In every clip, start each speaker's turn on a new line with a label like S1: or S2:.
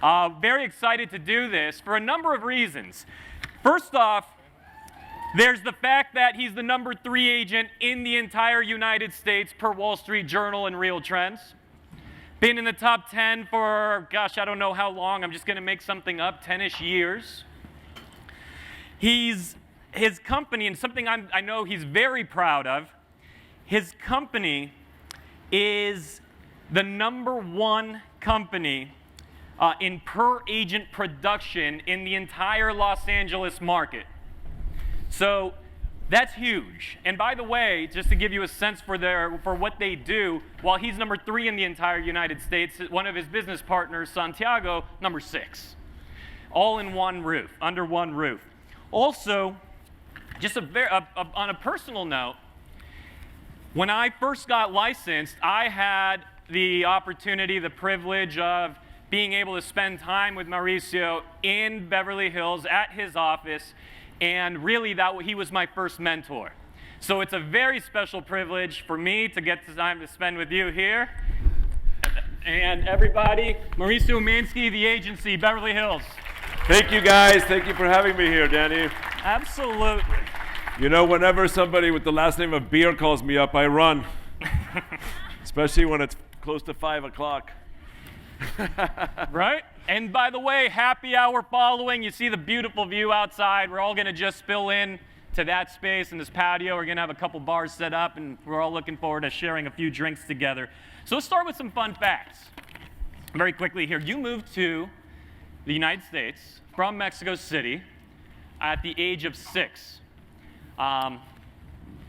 S1: Very excited to do this for a number of reasons. First off, there's the fact that he's the #3 agent in the entire United States per Wall Street Journal and Real Trends. Been in the top 10 for, gosh, I don't know how long. I'm just going to make something up, 10-ish years. His company, and something I know he's very proud of, his company is the #1 company in per agent production in the entire Los Angeles market. So that's huge. And by the way, just to give you a sense for what they do, while he's #3 in the entire United States, one of his business partners, Santiago, #6. All in one roof, under one roof. Also, just on a personal note, when I first got licensed, I had the opportunity, the privilege of being able to spend time with Mauricio in Beverly Hills at his office, and really he was my first mentor. So it's a very special privilege for me to get the time to spend with you here. And everybody, Mauricio Umansky, the agency, Beverly Hills.
S2: Thank you guys, thank you for having me here, Danny.
S1: Absolutely.
S2: You know, whenever somebody with the last name of Beer calls me up, I run. Especially when it's close to 5 o'clock.
S1: Right? And by the way, happy hour following. You see the beautiful view outside. We're all going to just spill in to that space in this patio. We're going to have a couple bars set up, and we're all looking forward to sharing a few drinks together. So let's start with some fun facts. Very quickly here. You moved to the United States from Mexico City at the age of 6.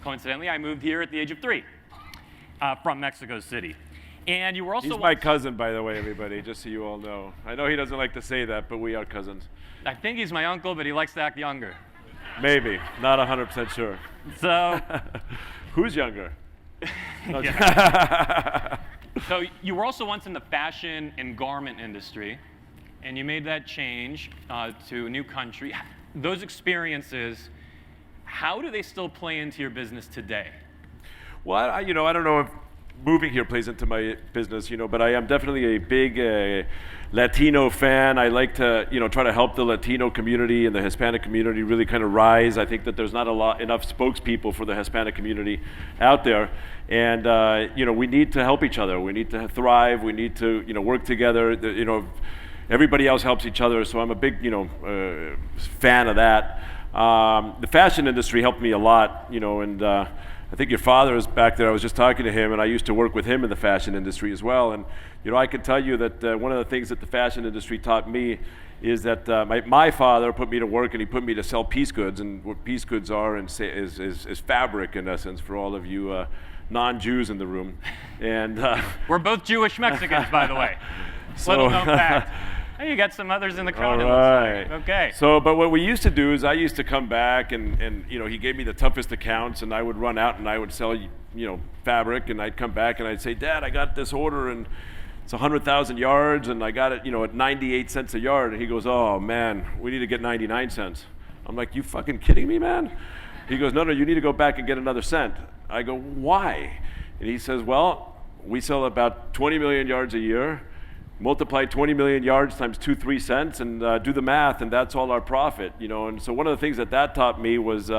S1: Coincidentally, I moved here at the age of 3 from Mexico City. And you were also—
S2: He's my cousin, by the way, everybody, just so you all know. I know he doesn't like to say that, but we are cousins.
S1: I think he's my uncle, but he likes to act younger.
S2: Maybe. Not 100% sure.
S1: So—
S2: Who's younger?
S1: So you were also once in the fashion and garment industry, and you made that change to a new country. Those experiences, how do they still play into your business today?
S2: Well, I don't know if moving here plays into my business, but I am definitely a big Latino fan. I like to, try to help the Latino community and the Hispanic community really kind of rise. I think that there's not enough spokespeople for the Hispanic community out there. And, we need to help each other. We need to thrive. We need to, work together. Everybody else helps each other. So I'm a big, fan of that. The fashion industry helped me a lot, and I think your father is back there. I was just talking to him, and I used to work with him in the fashion industry as well. And I can tell you that one of the things that the fashion industry taught me is that my father put me to work, and he put me to sell piece goods. And what piece goods are is fabric, in essence, for all of you non-Jews in the room. And
S1: we're both Jewish Mexicans, by the way.
S2: So,
S1: little known fact. Hey, you got some others in the crowd.
S2: All right.
S1: Okay.
S2: So, but what we used to do is I used to come back and he gave me the toughest accounts, and I would run out and I would sell, fabric, and I'd come back and I'd say, Dad, I got this order and it's 100,000 yards and I got it, at 98 cents a yard. And he goes, oh man, we need to get 99 cents. I'm like, you fucking kidding me, man? He goes, no, you need to go back and get another cent. I go, why? And he says, well, we sell about 20 million yards a year. Multiply 20 million yards times 3 cents and do the math, and that's all our profit, And so one of the things that taught me was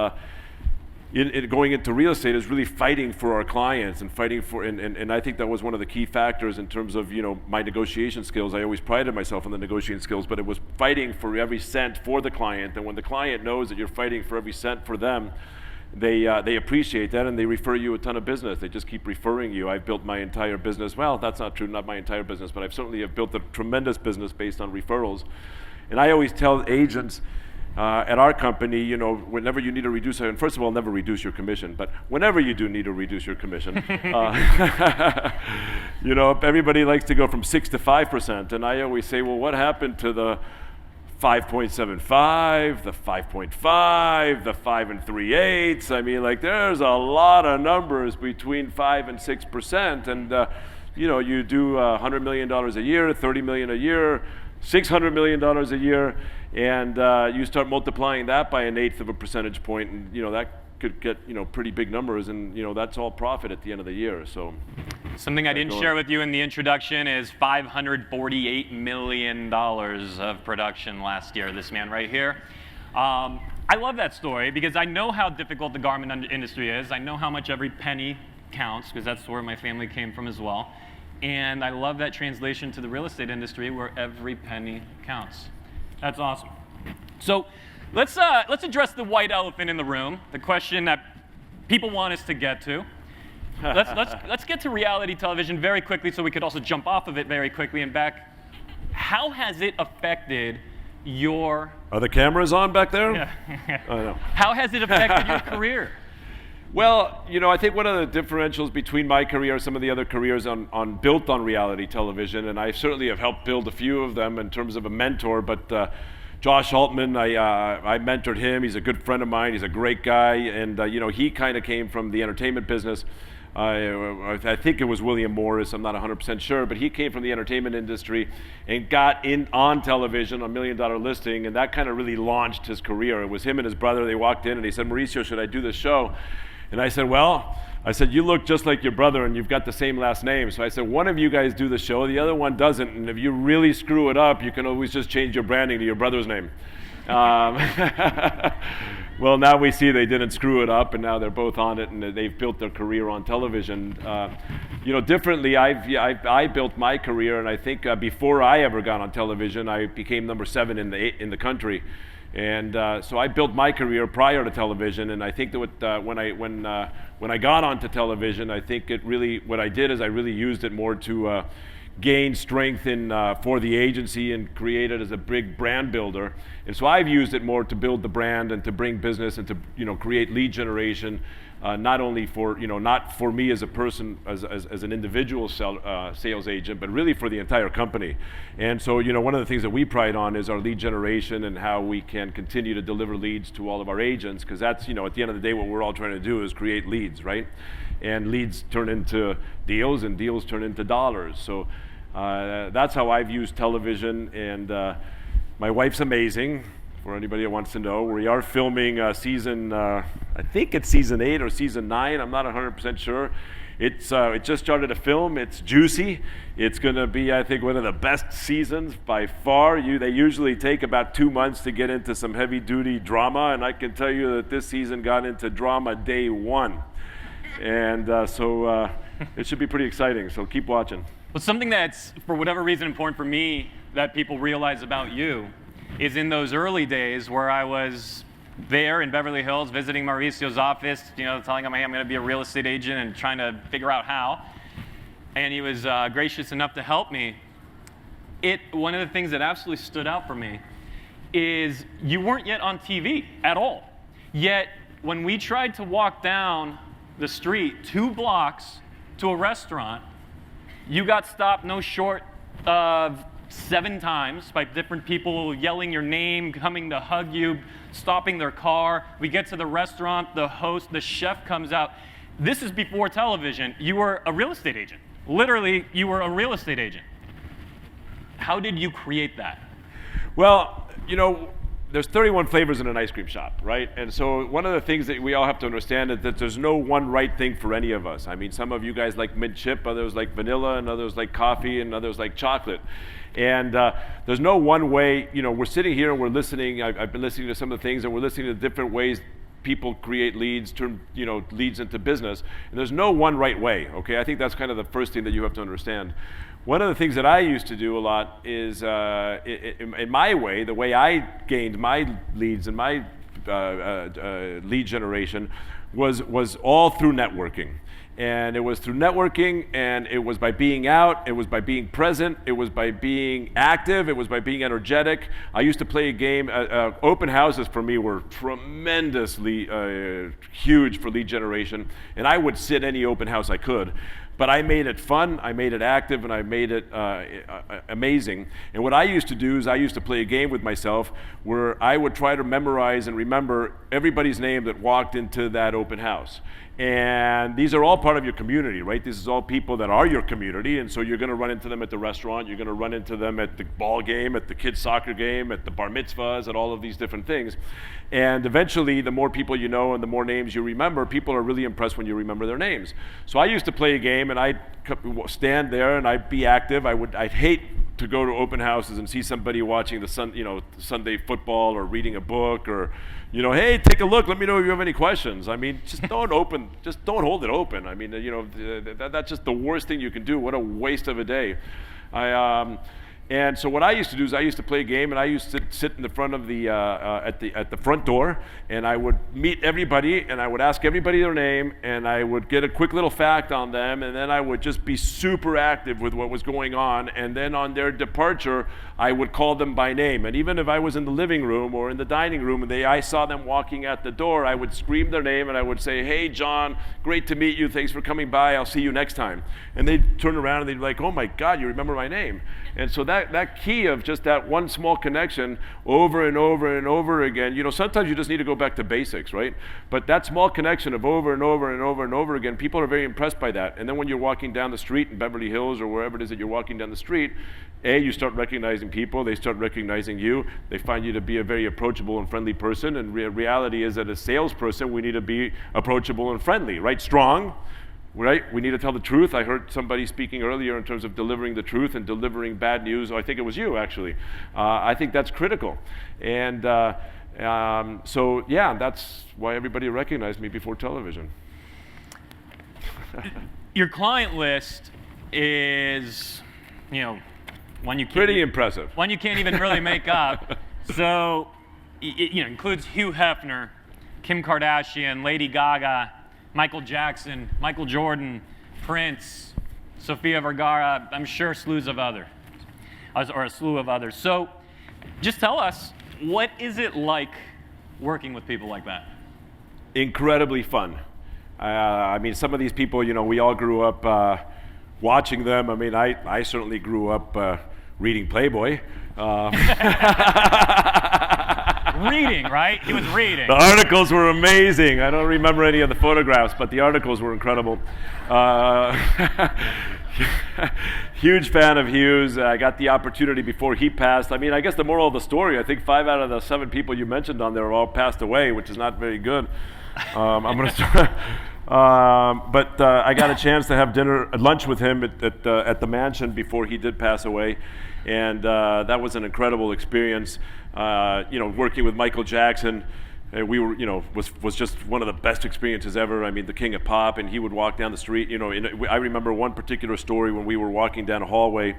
S2: in going into real estate is really fighting for our clients and fighting for, and I think that was one of the key factors in terms of, my negotiation skills. I always prided myself on the negotiating skills, but it was fighting for every cent for the client. And when the client knows that you're fighting for every cent for them, they appreciate that, and they refer you a ton of business. They just keep referring you. I've built my entire business. Well, that's not true, not my entire business, but I've certainly have built a tremendous business based on referrals. And I always tell agents at our company, whenever you need to reduce, and first of all, never reduce your commission, but whenever you do need to reduce your commission, everybody likes to go from 6 to 5%, and I always say, well, what happened to the 5.75, the 5.5, the 5 3/8. I mean, there's a lot of numbers between 5 and 6%, and you do $100 million a year, $30 million a year, $600 million a year, and you start multiplying that by 1/8 of a percentage point, and that could get pretty big numbers, and that's all profit at the end of the year. So
S1: something I didn't share with you in the introduction is $548 million of production last year. This man right here. I love that story because I know how difficult the garment industry is. I know how much every penny counts because that's where my family came from as well. And I love that translation to the real estate industry where every penny counts. That's awesome. So let's address the white elephant in the room, the question that people want us to get to. Let's get to reality television very quickly so we could also jump off of it very quickly and back. How has it affected your...
S2: Are the cameras on back there?
S1: Yeah.
S2: I know.
S1: How has it affected your career?
S2: Well, I think one of the differentials between my career and some of the other careers built on reality television, and I certainly have helped build a few of them in terms of a mentor, but Josh Altman, I mentored him. He's a good friend of mine. He's a great guy, and he kind of came from the entertainment business. I think it was William Morris, I'm not 100% sure, but he came from the entertainment industry and got in on television, $1 Million Listing, and that kind of really launched his career. It was him and his brother. They walked in and he said, Mauricio, should I do this show? And I said, you look just like your brother and you've got the same last name. So I said, one of you guys do the show, the other one doesn't, and if you really screw it up, you can always just change your branding to your brother's name. Well, now we see they didn't screw it up, and now they're both on it, and they've built their career on television. Differently, I built my career, and I think before I ever got on television, I became number 7 in the country, and so I built my career prior to television. And I think that when I got onto television, I think what I did is I really used it more to gain strength for the agency and create it as a big brand builder. And so I've used it more to build the brand and to bring business and to create lead generation, not only for not for me as a person as an individual sales agent, but really for the entire company. And so one of the things that we pride on is our lead generation and how we can continue to deliver leads to all of our agents, because that's at the end of the day what we're all trying to do is create leads, right? And leads turn into deals, and deals turn into dollars. So that's how I've used television, and my wife's amazing. For anybody that wants to know, we are filming season, I think it's season 8 or season 9. I'm not 100% sure. It just started to film. It's juicy. It's going to be, I think, one of the best seasons by far. They usually take about 2 months to get into some heavy-duty drama, and I can tell you that this season got into drama day 1. And so it should be pretty exciting, so keep watching.
S1: Well, something that's, for whatever reason, important for me that people realize about you is in those early days where I was there in Beverly Hills visiting Mauricio's office, telling him, hey, I'm going to be a real estate agent and trying to figure out how. And he was gracious enough to help me. One of the things that absolutely stood out for me is you weren't yet on TV at all. Yet, when we tried to walk down the street 2 blocks to a restaurant, you got stopped no short of 7 times by different people yelling your name, coming to hug you, stopping their car. We get to the restaurant, the host, the chef comes out. This is before television. You were a real estate agent. Literally, you were a real estate agent. How did you create that?
S2: Well, there's 31 flavors in an ice cream shop, right? And so one of the things that we all have to understand is that there's no one right thing for any of us. I mean, some of you guys like mint chip, others like vanilla, and others like coffee, and others like chocolate. And there's no one way. We're sitting here and we're listening. I've been listening to some of the things, and we're listening to different ways people create leads, turn leads into business. And there's no one right way, okay? I think that's kind of the first thing that you have to understand. One of the things that I used to do a lot is, in my way, the way I gained my leads and my lead generation was all through networking. And it was through networking, and it was by being out, it was by being present, it was by being active, it was by being energetic. I used to play a game, open houses for me were tremendously huge for lead generation, and I would sit any open house I could. but I made it fun, I made it active, and I made it amazing. And what I used to do is I used to play a game with myself where I would try to memorize and remember everybody's name that walked into that open house. And these are all part of your community, right? This is all people that are your community, and so you're going to run into them at the restaurant, you're going to run into them at the ball game, at the kids' soccer game, at the bar mitzvahs, at all of these different things. And eventually, the more people you know and the more names you remember, people are really impressed when you remember their names. So I used to play a game, and I'd stand there and I'd be active. I'd hate to go to open houses and see somebody watching the Sunday football or reading a book or, hey, take a look, let me know if you have any questions. I mean, just don't hold it open. I mean, that's just the worst thing you can do. What a waste of a day. And so what I used to do is I used to play a game, and I used to sit in the front of at the front door, and I would meet everybody, and I would ask everybody their name, and I would get a quick little fact on them, and then I would just be super active with what was going on, and then on their departure, I would call them by name. And even if I was in the living room or in the dining room, and I saw them walking at the door, I would scream their name, and I would say, "Hey, John, great to meet you. Thanks for coming by. I'll see you next time." And they'd turn around and they'd be like, "Oh my God, you remember my name." And so that key of just that one small connection over and over and over again, sometimes you just need to go back to basics, right? But that small connection of over and over and over and over again, people are very impressed by that. And then when you're walking down the street in Beverly Hills or wherever it is that you're walking down the street, you start recognizing people, they start recognizing you, they find you to be a very approachable and friendly person, and reality is that as a salesperson, we need to be approachable and friendly, right? Strong, right? We need to tell the truth. I heard somebody speaking earlier in terms of delivering the truth and delivering bad news. I think it was you, actually. I think that's critical. And so, yeah, that's why everybody recognized me before television.
S1: Your client list is, one you can't
S2: pretty impressive.
S1: One you can't even really make up. So, it includes Hugh Hefner, Kim Kardashian, Lady Gaga, Michael Jackson, Michael Jordan, Prince, Sofia Vergara, I'm sure slews of others, or a slew of others. So just tell us, what is it like working with people like that?
S2: Incredibly fun. I mean, some of these people, we all grew up watching them. I mean, I certainly grew up reading Playboy.
S1: Reading, right? He was reading.
S2: The articles were amazing. I don't remember any of the photographs, but the articles were incredible. Huge fan of Hugh's. I got the opportunity before he passed. I mean, I guess the moral of the story, I think 5 out of the 7 people you mentioned on there all passed away, which is not very good. I'm going to start. But I got a chance to have lunch with him at the mansion before he did pass away, and that was an incredible experience. Working with Michael Jackson, we were, was just one of the best experiences ever. I mean, the king of pop, and he would walk down the street. I remember one particular story when we were walking down a hallway,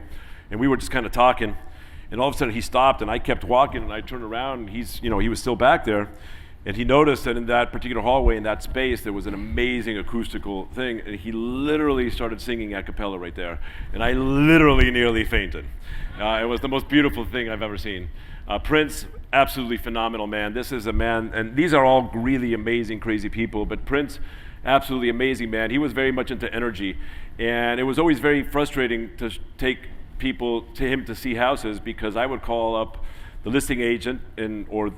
S2: and we were just kind of talking, and all of a sudden he stopped, and I kept walking, and I turned around, and he was still back there. And he noticed that in that particular hallway, in that space, there was an amazing acoustical thing, and he literally started singing a cappella right there. And I literally nearly fainted. It was the most beautiful thing I've ever seen. Prince, absolutely phenomenal man. This is a man, and these are all really amazing, crazy people, but Prince, absolutely amazing man. He was very much into energy, and it was always very frustrating to take people to him to see houses, because I would call up the listing agent or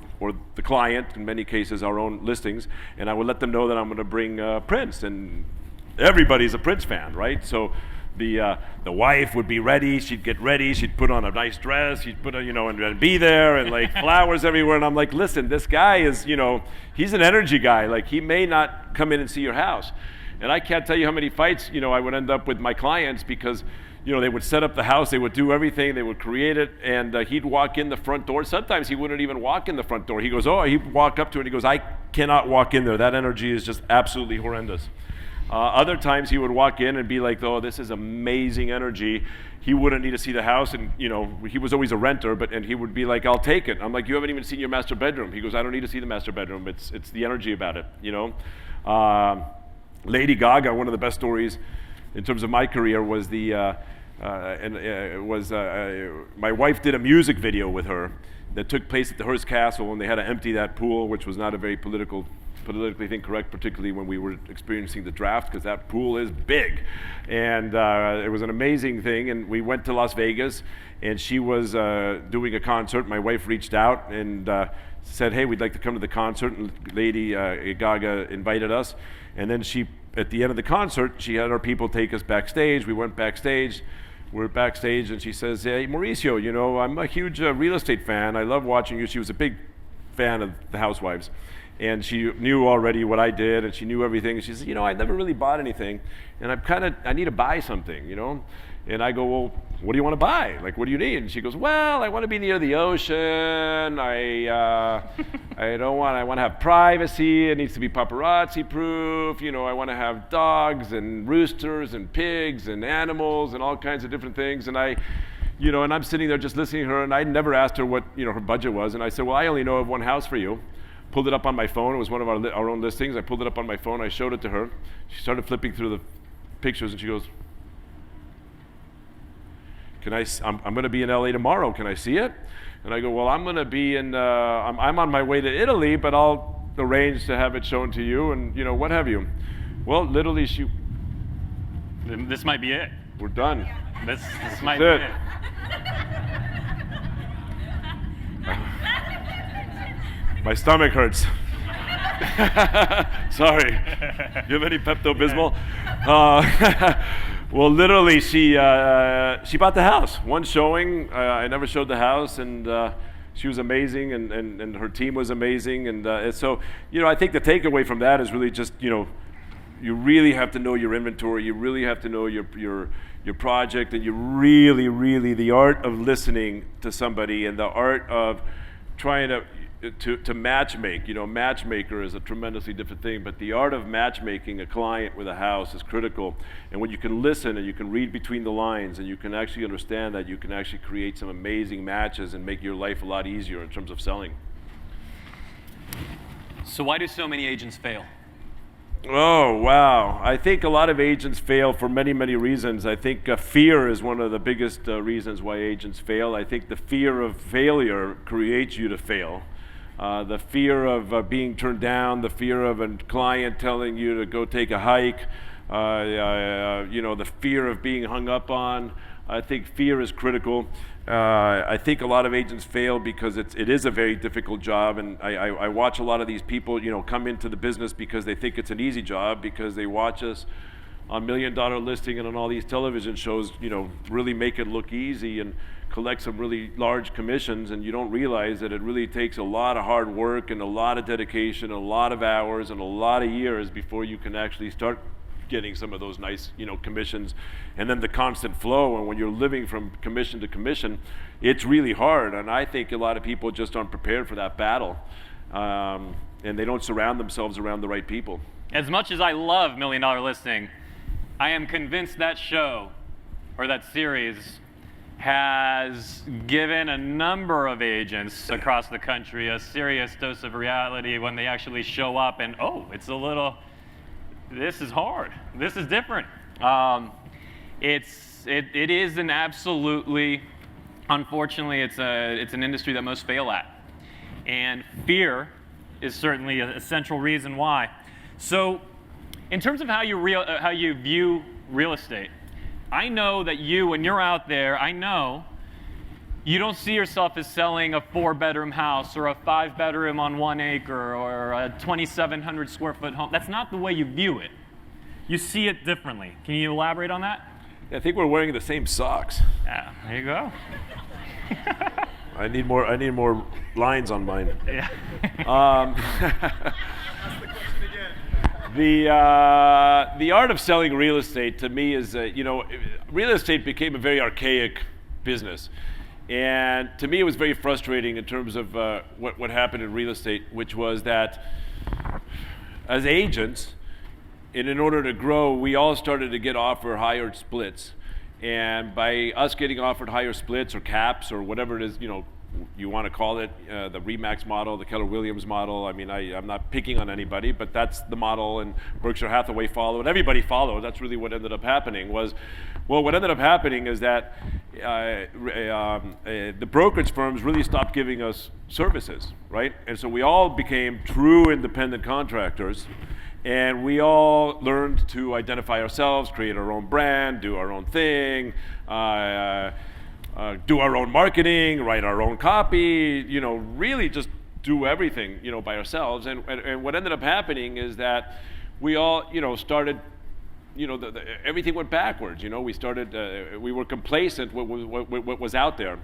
S2: the client, in many cases our own listings, and I would let them know that I'm going to bring Prince, and everybody's a Prince fan, right? So the wife would be ready, she'd get ready, she'd put on a nice dress, she'd put and be there, and like flowers everywhere, and I'm like, listen, this guy is, he's an energy guy, like he may not come in and see your house. And I can't tell you how many fights, I would end up with my clients, because they would set up the house, they would do everything, they would create it, and he'd walk in the front door. Sometimes he wouldn't even walk in the front door. He goes, he'd walk up to it, and he goes, I cannot walk in there. That energy is just absolutely horrendous. Other times he would walk in and be like, this is amazing energy. He wouldn't need to see the house, and he was always a renter, and he would be like, I'll take it. I'm like, you haven't even seen your master bedroom. He goes, I don't need to see the master bedroom. It's the energy about it, Lady Gaga, one of the best stories in terms of my career was my wife did a music video with her that took place at the Hearst Castle, and they had to empty that pool, which was not a very political politically incorrect, particularly when we were experiencing the draft, because that pool is big. And it was an amazing thing. And we went to Las Vegas, and she was doing a concert. My wife reached out and said, hey, we'd like to come to the concert. And Lady Gaga invited us. And then at the end of the concert, she had our people take us backstage. We went backstage. We're backstage, and she says, hey, Mauricio, you know, I'm a huge real estate fan. I love watching you. She was a big fan of the Housewives. And she knew already what I did, and she knew everything. And she said, you know, I never really bought anything, and I need to buy something, you know? And I go, well, what do you want to buy? Like, what do you need? And she goes, well, I want to be near the ocean. I want to have privacy. It needs to be paparazzi proof. You know, I want to have dogs and roosters and pigs and animals and all kinds of different things. And and I'm sitting there just listening to her, and I never asked her what, her budget was. And I said, well, I only know of one house for you. Pulled it up on my phone. It was one of our own listings. I pulled it up on my phone. I showed it to her. She started flipping through the pictures, and she goes, I'm going to be in LA tomorrow. Can I see it? And I go, well, I'm going to be I'm on my way to Italy, but I'll arrange to have it shown to you, and what have you. Well, literally,
S1: This might be it.
S2: We're done.
S1: This might be it.
S2: My stomach hurts. Sorry. You have any Pepto-Bismol? Well, literally, she bought the house. One showing. I never showed the house, and she was amazing, and her team was amazing. And so, I think the takeaway from that is really just, you really have to know your inventory. You really have to know your project, and you really, the art of listening to somebody and the art of trying to matchmake. Matchmaker is a tremendously different thing, but the art of matchmaking a client with a house is critical. And when you can listen and you can read between the lines and you can actually understand that, you can actually create some amazing matches and make your life a lot easier in terms of selling.
S1: So why do so many agents fail?
S2: Oh, wow. I think a lot of agents fail for many, many reasons. I think fear is one of the biggest reasons why agents fail. I think the fear of failure creates you to fail. The fear of being turned down, the fear of a client telling you to go take a hike, the fear of being hung up on. I think fear is critical. I think a lot of agents fail because it is a very difficult job, and I watch a lot of these people, come into the business because they think it's an easy job, because they watch us on $1 Million Listing and on all these television shows, really make it look easy and collect some really large commissions, and you don't realize that it really takes a lot of hard work and a lot of dedication, a lot of hours, and a lot of years before you can actually start getting some of those nice, commissions, and then the constant flow. And when you're living from commission to commission, it's really hard. And I think a lot of people just aren't prepared for that battle, and they don't surround themselves around the right people.
S1: As much as I love $1 Million Listing, I am convinced that show, or that series, has given a number of agents across the country a serious dose of reality when they actually show up and, this is hard. This is different. It is an absolutely, unfortunately, it's an industry that most fail at. And fear is certainly a central reason why. So in terms of how you view real estate, I know that when you're out there, I know you don't see yourself as selling a 4-bedroom house or a 5-bedroom on 1 acre or a 2,700 square foot home. That's not the way you view it. You see it differently. Can you elaborate on that?
S2: I think we're wearing the same socks.
S1: Yeah, there you go.
S2: I need more lines on mine.
S1: Yeah.
S2: The art of selling real estate to me is, real estate became a very archaic business. And to me, it was very frustrating in terms of what happened in real estate, which was that as agents, and in order to grow, we all started to get offered higher splits. And by us getting offered higher splits or caps or whatever it is, you want to call it the Remax model, the Keller Williams model. I mean, I'm not picking on anybody, but that's the model, and Berkshire Hathaway followed. Everybody followed. That's really what ended up happening was, well, what ended up happening is that the brokerage firms really stopped giving us services, right? And so we all became true independent contractors. And we all learned to identify ourselves, create our own brand, do our own thing, do our own marketing, write our own copy, really just do everything, by ourselves. And what ended up happening is that we all, started, everything went backwards. We started, we were complacent with what was out there.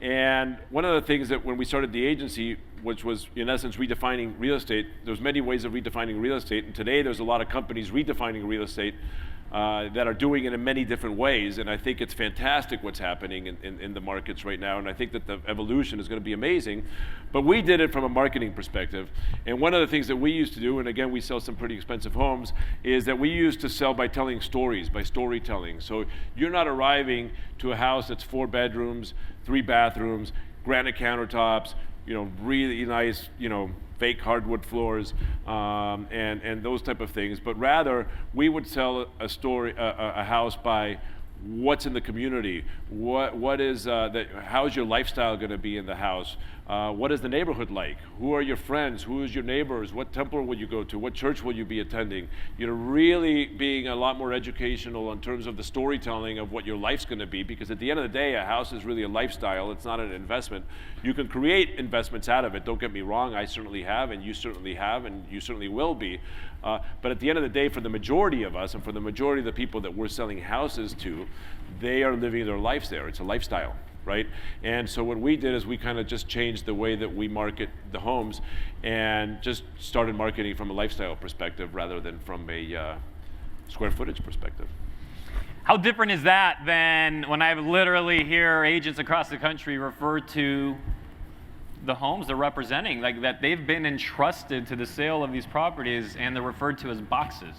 S2: And one of the things that when we started the agency, which was in essence redefining real estate, there's many ways of redefining real estate, and today there's a lot of companies redefining real estate that are doing it in many different ways, and I think it's fantastic what's happening in the markets right now, and I think that the evolution is going to be amazing. But we did it from a marketing perspective, and one of the things that we used to do, and again we sell some pretty expensive homes, is that we used to sell by telling stories, by storytelling. So you're not arriving to a house that's 4 bedrooms, 3 bathrooms, granite countertops, really nice, fake hardwood floors, and those type of things. But rather, we would sell a story, a house by what's in the community, what is how's your lifestyle going to be in the house, what is the neighborhood like, who are your friends, who is your neighbors, what temple will you go to, what church will you be attending, really being a lot more educational in terms of the storytelling of what your life's going to be, because at the end of the day, a house is really a lifestyle, it's not an investment. You can create investments out of it, don't get me wrong, I certainly have, and you certainly have, and you certainly will be. But at the end of the day, for the majority of us and for the majority of the people that we're selling houses to, they are living their lives there. It's a lifestyle, right? And so what we did is we kind of just changed the way that we market the homes and just started marketing from a lifestyle perspective rather than from a square footage perspective.
S1: How different is that than when I literally hear agents across the country refer to the homes they're representing, like that they've been entrusted to the sale of these properties and they're referred to as boxes,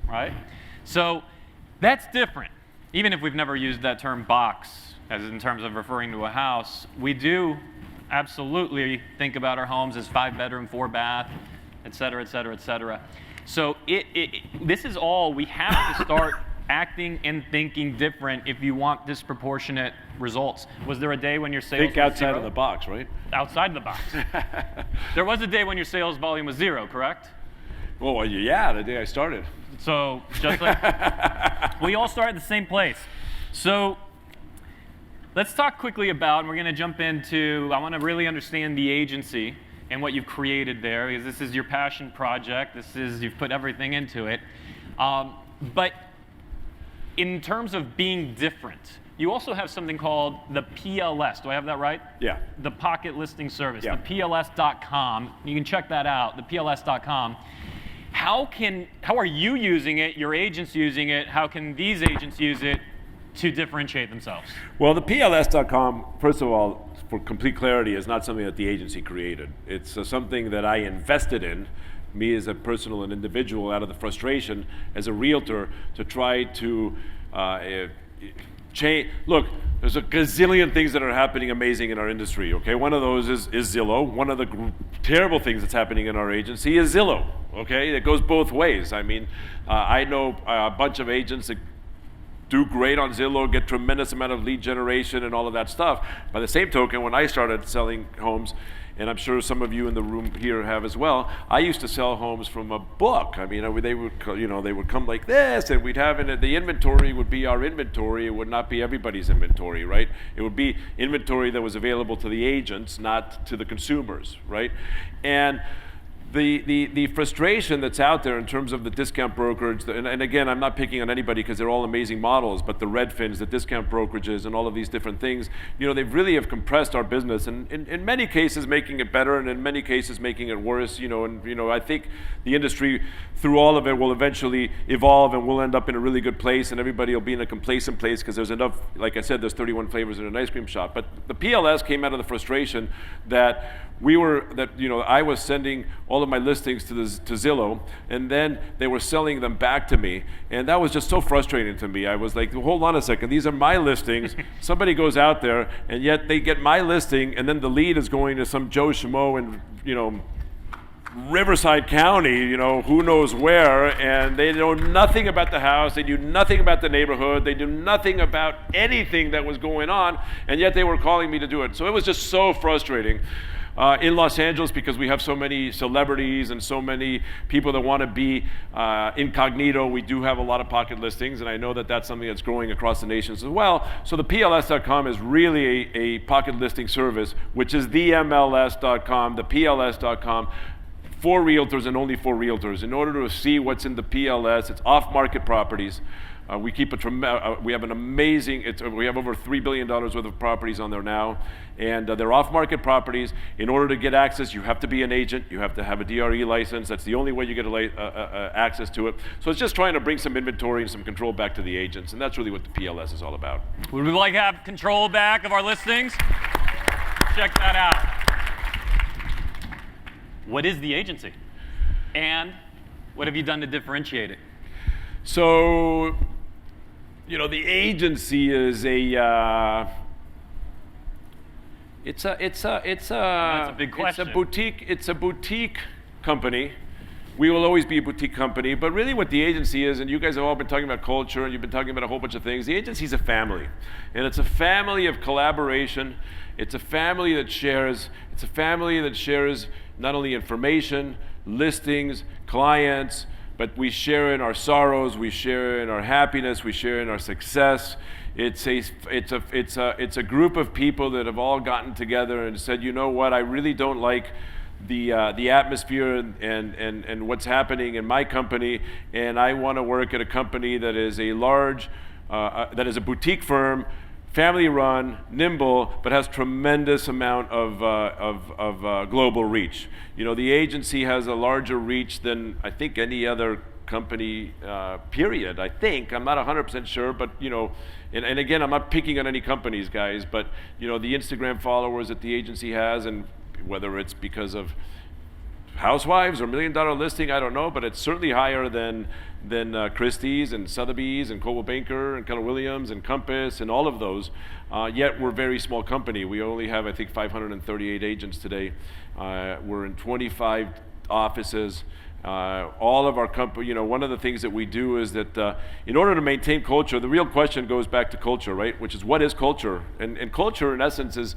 S1: right? So that's different. Even if we've never used that term box as in terms of referring to a house, we do absolutely think about our homes as 5-bedroom, 4-bath, et cetera, et cetera, et cetera. So this is all, we have to start acting and thinking different if you want disproportionate results. Was there a day when your sales
S2: Think outside of the box, right?
S1: Outside the box. There was a day when your sales volume was 0, correct?
S2: Well, yeah, the day I started.
S1: So just like, we all start at the same place. So let's talk quickly about, and we're going to jump into, I want to really understand the agency and what you've created there, because this is your passion project. You've put everything into it. But in terms of being different, you also have something called the PLS. Do I have that right?
S2: Yeah.
S1: The Pocket Listing Service,
S2: Yeah.
S1: the PLS.com. You can check that out, the PLS.com. How are you using it, your agents using it, how can these agents use it to differentiate themselves?
S2: Well, the PLS.com, first of all, for complete clarity, is not something that the agency created. It's something that I invested in, me as a personal and individual, out of the frustration as a realtor to try to change. Look, there's a gazillion things that are happening amazing in our industry, okay? One of those is Zillow. One of the terrible things that's happening in our agency is Zillow, okay? It goes both ways. I mean, I know a bunch of agents that do great on Zillow, get tremendous amount of lead generation and all of that stuff. By the same token, when I started selling homes, and I'm sure some of you in the room here have as well, I used to sell homes from a book. I mean, they would come like this, and we'd have in it, the inventory would be our inventory. It would not be everybody's inventory, right? It would be inventory that was available to the agents, not to the consumers, right? And the frustration that's out there in terms of the discount brokerage, and again, I'm not picking on anybody because they're all amazing models, but the Redfins, the discount brokerages, and all of these different things, they really have compressed our business, and in many cases making it better, and in many cases making it worse. I think the industry, through all of it, will eventually evolve, and we'll end up in a really good place, and everybody will be in a complacent place because there's enough. Like I said, there's 31 flavors in an ice cream shop. But the PLS came out of the frustration that I was sending all of my listings to Zillow, and then they were selling them back to me, and that was just so frustrating to me. I was like, hold on a second, these are my listings. Somebody goes out there, and yet they get my listing, and then the lead is going to some Joe Schmo in Riverside County, who knows where, and they know nothing about the house, they knew nothing about the neighborhood, they knew nothing about anything that was going on, and yet they were calling me to do it. So it was just so frustrating. In Los Angeles, because we have so many celebrities and so many people that want to be incognito, we do have a lot of pocket listings, and I know that that's something that's growing across the nation as well. So the PLS.com is really a pocket listing service, which is the MLS.com, the PLS.com, for realtors and only for realtors. In order to see what's in the PLS, it's off-market properties. We have an amazing, we have over $3 billion worth of properties on there now, and they're off-market properties. In order to get access, you have to be an agent, you have to have a DRE license. That's the only way you get access to it. So it's just trying to bring some inventory and some control back to the agents, and that's really what the PLS is all about.
S1: Would we like to have control back of our listings? Check that out. What is the agency? And what have you done to differentiate it?
S2: So, the agency is it's
S1: a big question.
S2: It's a boutique company. We will always be a boutique company, but really what the agency is, and you guys have all been talking about culture, and you've been talking about a whole bunch of things, the agency is a family. And it's a family of collaboration. It's a family that shares. It's a family that shares not only information, listings, clients, but we share in our sorrows, we share in our happiness, we share in our success. It's a group of people that have all gotten together and said, you know what, I really don't like the atmosphere and what's happening in my company, and I want to work at a company that is a large, that is a boutique firm, family-run, nimble, but has tremendous amount of global reach. The agency has a larger reach than I think any other company, period. I think I'm not 100% sure, but and again, I'm not picking on any companies, guys, but the Instagram followers that the agency has, and whether it's because of housewives or $1 million listing, I don't know, but it's certainly higher than Christie's and Sotheby's and Coldwell Banker and Keller Williams and Compass and all of those. Yet we're a very small company. We only have, I think, 538 agents today. We're in 25 offices. All of our company, one of the things that we do is that in order to maintain culture, the real question goes back to culture, right? Which is, what is culture? And culture, in essence, is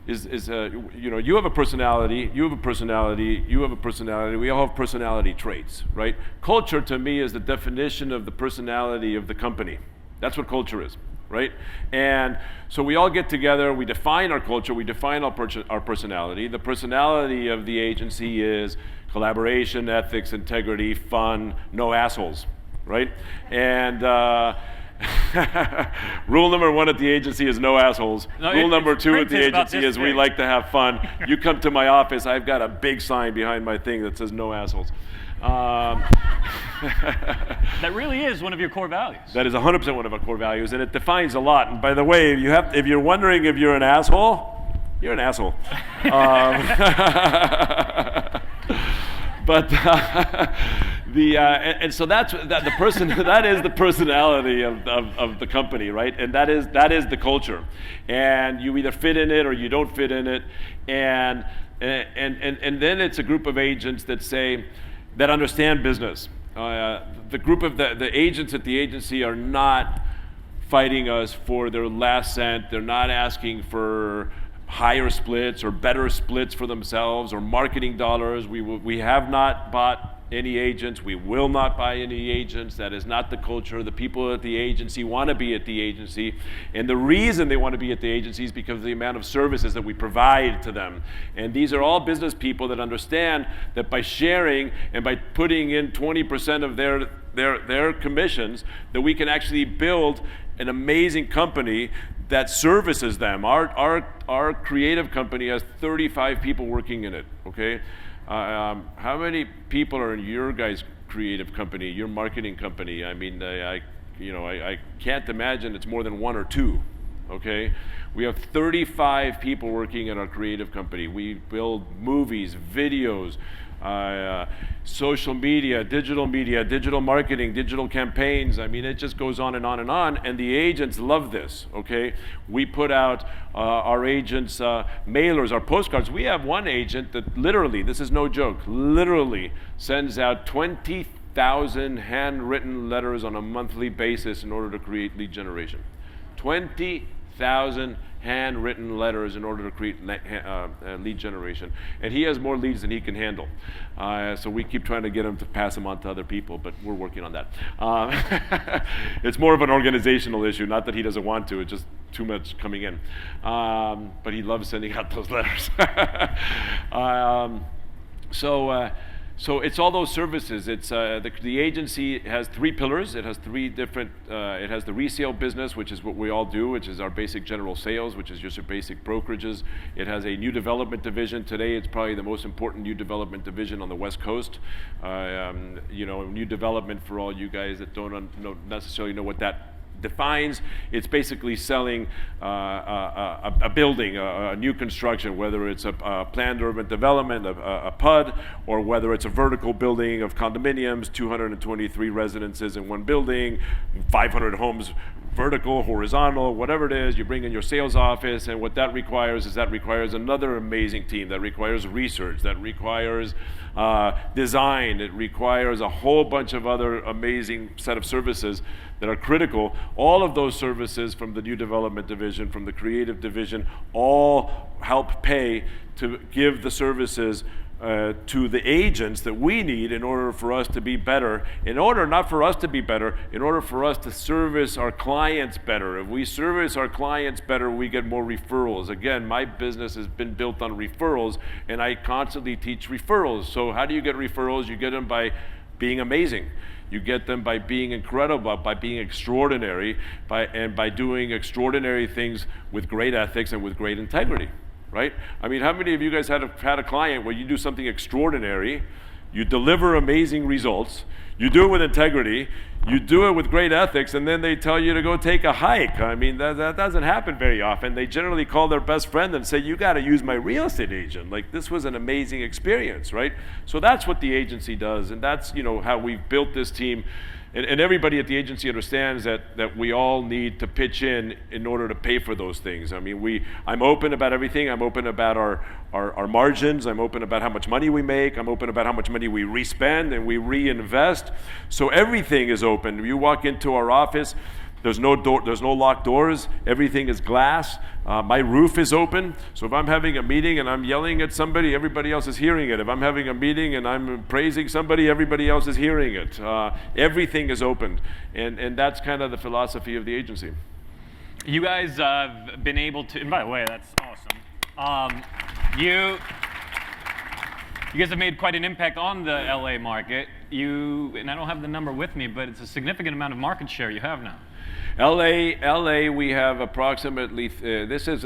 S2: you have a personality, you have a personality, you have a personality, we all have personality traits, right? Culture to me is the definition of the personality of the company. That's what culture is, right? And so we all get together, we define our culture, we define our personality. The personality of the agency is collaboration, ethics, integrity, fun, no assholes, right? And rule number 1 at the agency is no assholes. Rule number 2 at the agency is we like to have fun. You come to my office, I've got a big sign behind my thing that says no assholes.
S1: That really is one of your core values.
S2: That is 100% one of our core values, and it defines a lot. And by the way, if you're wondering if you're an asshole, you're an asshole. But and so that's the person. That is the personality of the company, right? And that is the culture. And you either fit in it or you don't fit in it. And then it's a group of agents that understand business. The group of the agents at the agency are not fighting us for their last cent. They're not asking for higher splits or better splits for themselves or marketing dollars. We have not bought any agents. We will not buy any agents. That is not the culture. The people at the agency want to be at the agency. And the reason they want to be at the agency is because of the amount of services that we provide to them. And these are all business people that understand that by sharing and by putting in 20% of their commissions, that we can actually build an amazing company that services them. Our creative company has 35 people working in it, okay? How many people are in your guys' creative company, your marketing company? I mean, I can't imagine it's more than 1 or 2, okay? We have 35 people working in our creative company. We build movies, videos, social media, digital marketing, digital campaigns. I mean, it just goes on and on and on, and the agents love this, okay? We put out our agents' mailers, our postcards. We have one agent that literally, this is no joke, literally sends out 20,000 handwritten letters on a monthly basis in order to create lead generation. 20,000 handwritten letters in order to create lead generation. And he has more leads than he can handle. So we keep trying to get him to pass them on to other people, but we're working on that. It's more of an organizational issue, not that he doesn't want to, it's just too much coming in. But he loves sending out those letters. So it's all those services. It's the agency has 3 pillars. It has 3 different. It has the resale business, which is what we all do, which is our basic general sales, which is just your basic brokerages. It has a new development division. Today, it's probably the most important new development division on the West Coast. New development for all you guys that don't necessarily know what that defines. It's basically selling a building, a new construction, whether it's a planned urban development, a PUD, or whether it's a vertical building of condominiums, 223 residences in one building, 500 homes, vertical, horizontal, whatever it is. You bring in your sales office, and what that requires is another amazing team. That requires research, that requires design, it requires a whole bunch of other amazing set of services that are critical. All of those services from the new development division, from the creative division, all help pay to give the services to the agents that we need in order for us to be better, in order for us to service our clients better. If we service our clients better, we get more referrals. Again, my business has been built on referrals, and I constantly teach referrals. So how do you get referrals? You get them by being amazing. You get them by being incredible, by being extraordinary, by doing extraordinary things with great ethics and with great integrity. Right? I mean, how many of you guys had a client where you do something extraordinary, you deliver amazing results, you do it with integrity, you do it with great ethics, and then they tell you to go take a hike? I mean, that doesn't happen very often. They generally call their best friend and say, you got to use my real estate agent. Like, this was an amazing experience, right? So that's what the agency does, and that's, how we've built this team. And everybody at the agency understands that we all need to pitch in order to pay for those things. I mean, I'm open about everything. I'm open about our margins. I'm open about how much money we make. I'm open about how much money we respend and we reinvest. So everything is open. You walk into our office, there's no locked doors. Everything is glass. My roof is open. So if I'm having a meeting and I'm yelling at somebody, everybody else is hearing it. If I'm having a meeting and I'm praising somebody, everybody else is hearing it. Everything is open. And that's kind of the philosophy of the agency.
S1: You guys have been able to, and by the way, that's awesome. You guys have made quite an impact on the LA market. And I don't have the number with me, but it's a significant amount of market share you have now.
S2: LA, we have approximately, this is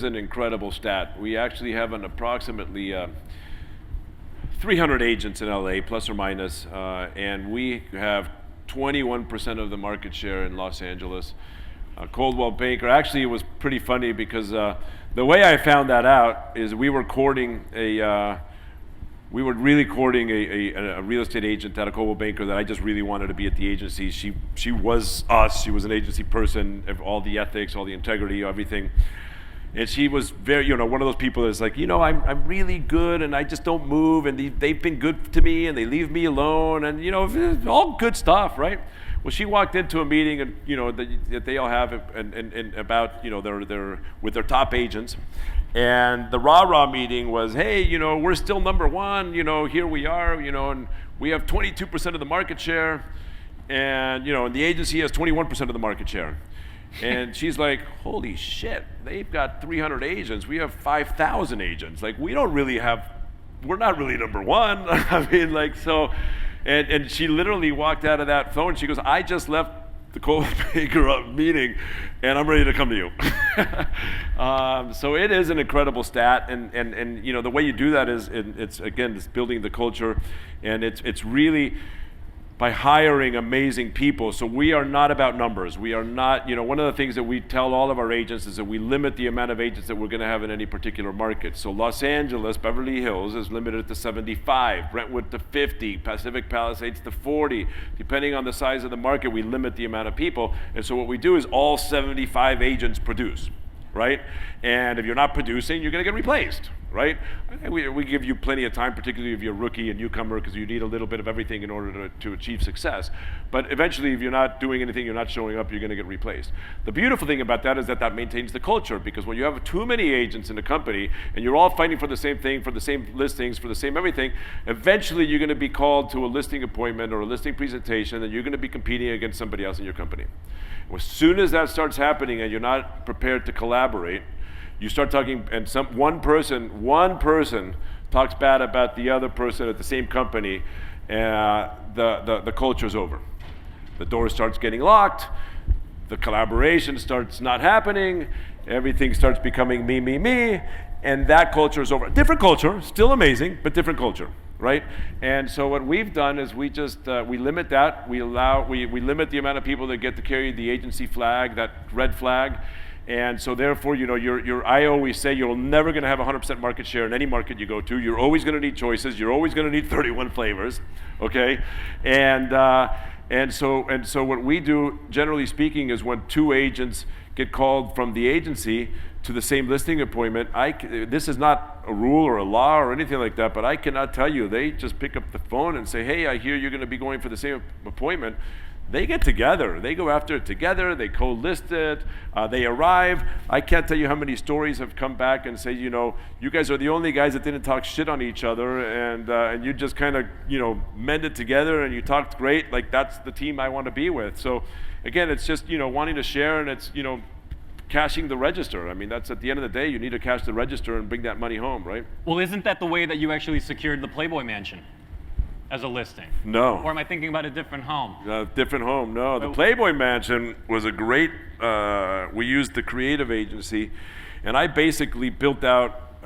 S2: an incredible stat. We actually have an approximately 300 agents in LA, plus or minus, and we have 21% of the market share in Los Angeles. Coldwell Banker, actually it was pretty funny because the way I found that out is we were really courting a real estate agent at a Coldwell Banker that I just really wanted to be at the agency. She was us. She was an agency person, all the ethics, all the integrity, everything. And she was very, one of those people that's like, I'm really good and I just don't move, and they've been good to me and they leave me alone, and all good stuff, right? Well, she walked into a meeting, and that they all have, and about their with their top agents, and the rah-rah meeting was, hey, we're still number one, here we are, and we have 22% of the market share, and and the agency has 21% of the market share. And she's like, holy shit, they've got 300 agents, we have 5,000 agents. Like, we're not really number one. I mean, like, so. And she literally walked out of that phone. She goes, I just left the Coldwell Banker meeting, and I'm ready to come to you. So it is an incredible stat, and the way you do that is it's building the culture, and it's really by hiring amazing people. So we are not about numbers. We are not, one of the things that we tell all of our agents is that we limit the amount of agents that we're going to have in any particular market. So Los Angeles, Beverly Hills is limited to 75, Brentwood to 50, Pacific Palisades to 40. Depending on the size of the market, we limit the amount of people. And so what we do is all 75 agents produce, right? And if you're not producing, you're going to get replaced, right? We give you plenty of time, particularly if you're a rookie and newcomer, because you need a little bit of everything in order to achieve success. But eventually, if you're not doing anything, you're not showing up, you're going to get replaced. The beautiful thing about that is that maintains the culture, because when you have too many agents in a company and you're all fighting for the same thing, for the same listings, for the same everything, eventually you're going to be called to a listing appointment or a listing presentation, and you're going to be competing against somebody else in your company. As soon as that starts happening and you're not prepared to collaborate, you start talking, and one person talks bad about the other person at the same company, the culture's over. The door starts getting locked, the collaboration starts not happening, everything starts becoming me, and that culture is over. Different culture, still amazing, but different culture, right? And so what we've done is we just, we limit that, we limit the amount of people that get to carry the agency flag, that red flag. And so therefore, I always say you're never going to have 100% market share in any market you go to. You're always going to need choices. You're always going to need 31 flavors, okay? And so what we do, generally speaking, is when two agents get called from the agency to the same listing appointment, this is not a rule or a law or anything like that, but I cannot tell you. They just pick up the phone and say, hey, I hear you're going to be going for the same appointment. They get together. They go after it together. They co-list it. They arrive. I can't tell you how many stories have come back and say, you guys are the only guys that didn't talk shit on each other, and you just kind of, mended together, and you talked great. Like, that's the team I want to be with. So, again, it's just, wanting to share, and it's, cashing the register. I mean, that's at the end of the day, you need to cash the register and bring that money home, right?
S1: Well, isn't that the way that you actually secured the Playboy Mansion? As a listing?
S2: No.
S1: Or am I thinking about a different home?
S2: Different home, no. The Playboy Mansion was a great, we used the creative agency, and I basically built out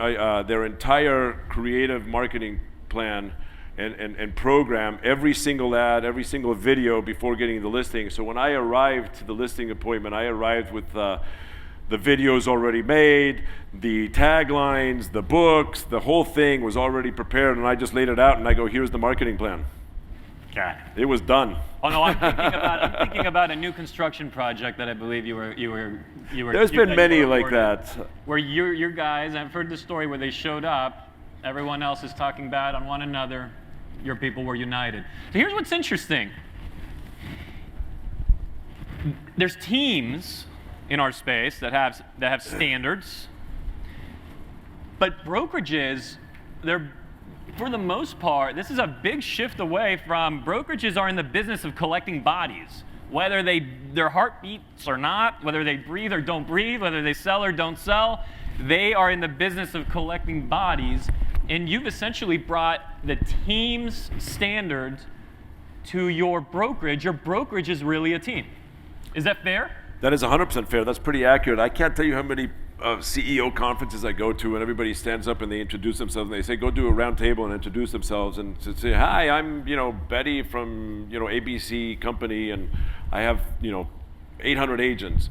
S2: their entire creative marketing plan and program, every single ad, every single video before getting the listing. So when I arrived to the listing appointment, I arrived with the videos already made, the taglines, the books, the whole thing was already prepared, and I just laid it out and I go, here's the marketing plan.
S1: Okay.
S2: It was done.
S1: Oh no, I'm thinking about a new construction project that I believe you were.
S2: There's been many like that.
S1: Where your guys, I've heard the story where they showed up, everyone else is talking bad on one another, your people were united. So here's what's interesting. There's teams in our space that have standards, but brokerages, they're, for the most part, this is a big shift away from, brokerages are in the business of collecting bodies, whether their heart beats or not, whether they breathe or don't breathe, whether they sell or don't sell, they are in the business of collecting bodies, and you've essentially brought the team's standards to your brokerage. Your brokerage is really a team. Is that fair?
S2: That is 100% fair. That's pretty accurate. I can't tell you how many CEO conferences I go to, and everybody stands up and they introduce themselves, and they say, go do a round table and introduce themselves and say, hi, I'm Betty from ABC company, and I have 800 agents.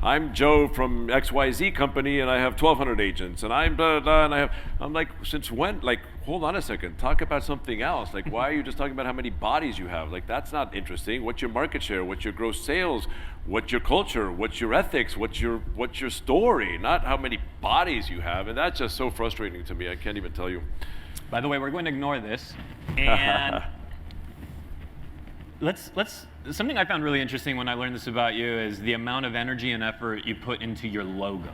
S2: I'm Joe from XYZ company, and I have 1,200 agents, and I'm blah, blah, and I'm like, since when? Like, hold on a second, talk about something else. Like, why are you just talking about how many bodies you have? Like, that's not interesting. What's your market share? What's your gross sales? What's your culture? What's your ethics? What's your story? Not how many bodies you have, and that's just so frustrating to me. I can't even tell you.
S1: By the way, we're going to ignore this, and let's something I found really interesting when I learned this about you is the amount of energy and effort you put into your logo.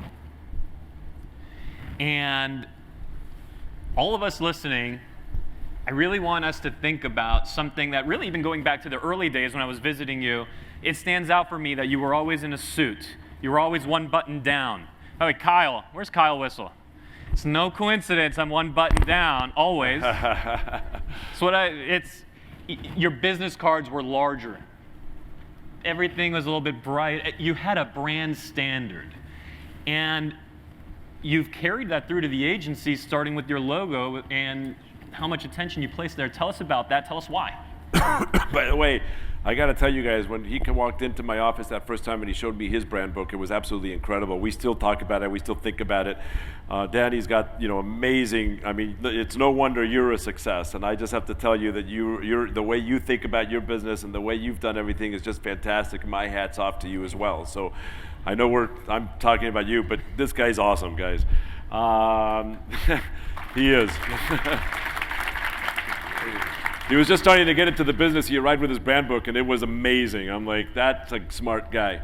S1: And all of us listening, I really want us to think about something that really, even going back to the early days when I was visiting you, it stands out for me that you were always in a suit. You were always one button down. By the way, Kyle, where's Kyle Whissel? It's no coincidence I'm one button down, always. Your business cards were larger. Everything was a little bit bright. You had a brand standard. And you've carried that through to the agency, starting with your logo and how much attention you place there. Tell us about that. Tell us why.
S2: By the way, I got to tell you guys, when he walked into my office that first time and he showed me his brand book, it was absolutely incredible. We still talk about it. We still think about it. Danny's got, amazing. I mean, it's no wonder you're a success. And I just have to tell you that you're the way you think about your business and the way you've done everything is just fantastic. My hat's off to you as well. So I know I'm talking about you, but this guy's awesome, guys. He is. He was just starting to get into the business. He arrived with his brand book, and it was amazing. I'm like, that's a smart guy.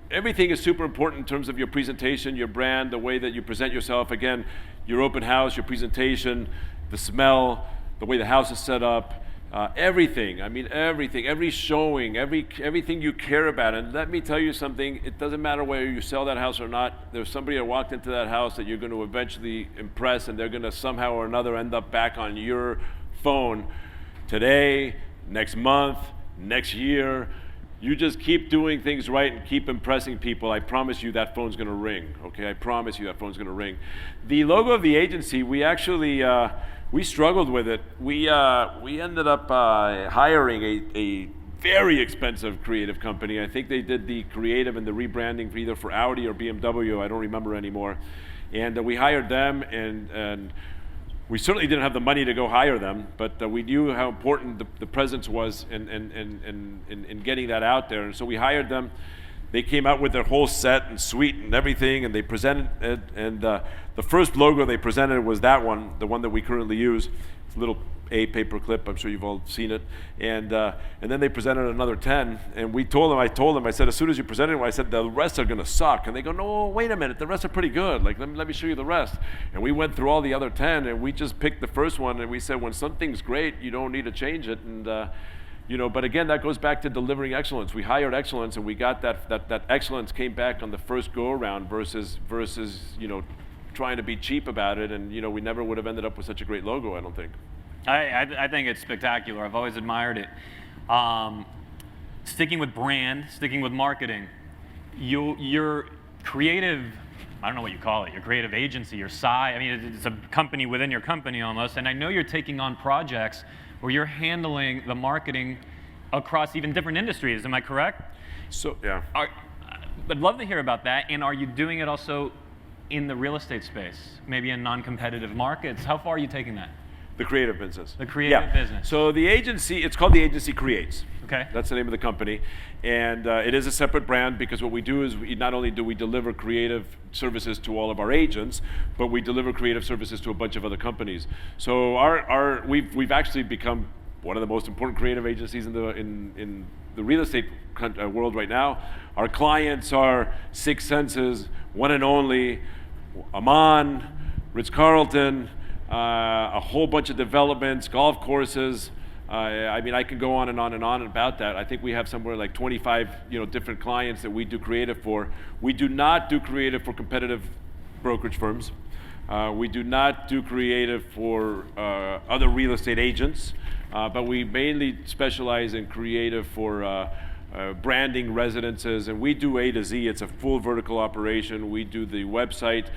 S2: Everything is super important in terms of your presentation, your brand, the way that you present yourself. Again, your open house, your presentation, the smell, the way the house is set up, everything. I mean, everything, every showing, everything you care about. And let me tell you something, it doesn't matter whether you sell that house or not. There's somebody that walked into that house that you're going to eventually impress, and they're going to somehow or another end up back on your phone today, next month, next year. You just keep doing things right and keep impressing people. I promise you that phone's going to ring, okay? I promise you that phone's going to ring. The logo of the agency, we actually, we struggled with it. We ended up hiring a very expensive creative company. I think they did the creative and the rebranding either for Audi or BMW. I don't remember anymore. And we hired them, and we certainly didn't have the money to go hire them, but we knew how important the presence was in getting that out there. And so we hired them. They came out with their whole set and suite and everything, and they presented it. And the first logo they presented was that one, the one that we currently use. It's a little A paper clip. I'm sure you've all seen it. And then they presented another 10. And I told them, I said, as soon as you presented it, I said, the rest are going to suck. And they go, no, wait a minute, the rest are pretty good. Like, let me show you the rest. And we went through all the other 10, and we just picked the first one, and we said, when something's great, you don't need to change it. And but again, that goes back to delivering excellence. We hired excellence, and we got that excellence came back on the first go around versus trying to be cheap about it. And we never would have ended up with such a great logo, I don't think.
S1: I think it's spectacular. I've always admired it. Sticking with brand, sticking with marketing, your creative, I don't know what you call it, your creative agency, your SI, I mean, it's a company within your company almost, and I know you're taking on projects where you're handling the marketing across even different industries. Am I correct?
S2: So, yeah.
S1: I'd love to hear about that. And are you doing it also in the real estate space, maybe in non-competitive markets? How far are you taking that?
S2: The creative business.
S1: The creative business.
S2: So the agency, it's called The Agency Creates.
S1: Okay.
S2: That's the name of the company. And it is a separate brand because what we do is not only do we deliver creative services to all of our agents, but we deliver creative services to a bunch of other companies. So we've actually become one of the most important creative agencies in the real estate world right now. Our clients are Six Senses, One and Only, Aman, Ritz-Carlton, a whole bunch of developments, golf courses. I mean, I can go on and on and on about that. I think we have somewhere like 25, different clients that we do creative for. We do not do creative for competitive brokerage firms. We do not do creative for other real estate agents, but we mainly specialize in creative for branding residences, and we do A to Z. It's a full vertical operation. We do the website.